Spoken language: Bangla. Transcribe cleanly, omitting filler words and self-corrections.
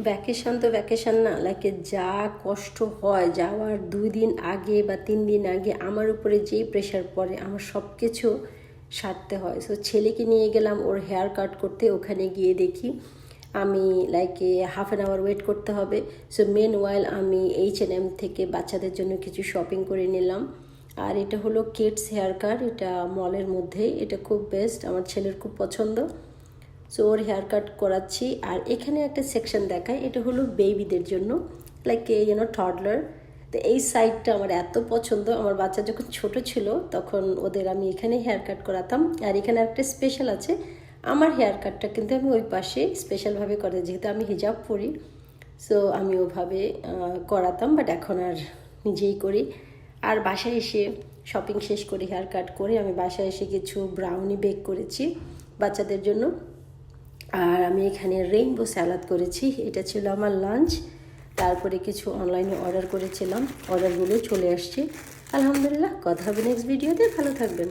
ভ্যাকেশন তো ভ্যাকেশন না, লাইকে যা কষ্ট হয় যাওয়ার 2 দিন আগে বা 3 দিন আগে আমার উপরে যেই প্রেশার পড়ে আমার সব কিছু সারতে হয়। সো ছেলেকে নিয়ে গেলাম ওর হেয়ার কাট করতে, ওখানে গিয়ে দেখি আমি লাইকে হাফ 1 আওয়ার ওয়েট করতে হবে। সো মেন ওয়াইল আমি H&M থেকে বাচ্চাদের জন্য কিছু শপিং করে নিলাম। আর এটা হলো কিডস হেয়ার কাট, এটা মলের মধ্যেই, এটা খুব বেস্ট, আমার ছেলের খুব পছন্দ। সো ওর হেয়ার কাট করাচ্ছি। আর এখানে একটা সেকশন দেখায়, এটা হলো বেবিদের জন্য, লাইক টডলার। তো এই সাইডটা আমার এত পছন্দ, আমার বাচ্চা যখন ছোট ছিল তখন ওদের আমি এখানে হেয়ার কাট করাতাম। আর এখানে একটা স্পেশাল আছে, আমার হেয়ার কাটটা কিন্তু আমি ওই পাশে স্পেশালভাবে করে, যেহেতু আমি হিজাব পরি সো আমি ওভাবে করাতাম, বাট এখন আর নিজেই করি। আর বাসায় এসে শপিং শেষ করে হেয়ার কাট করে আমি বাসায় এসে কিছু ব্রাউনি বেক করেছি বাচ্চাদের জন্য। আর আমি এখানে রেইনবো স্যালাড করেছি, এটা ছিল আমার লাঞ্চ। তারপরে কিছু অনলাইনে অর্ডার করেছিলাম, অর্ডারগুলো চলে আসছে। আলহামদুলিল্লাহ। কথা হবে নেক্সট ভিডিওতে, ভালো থাকবেন।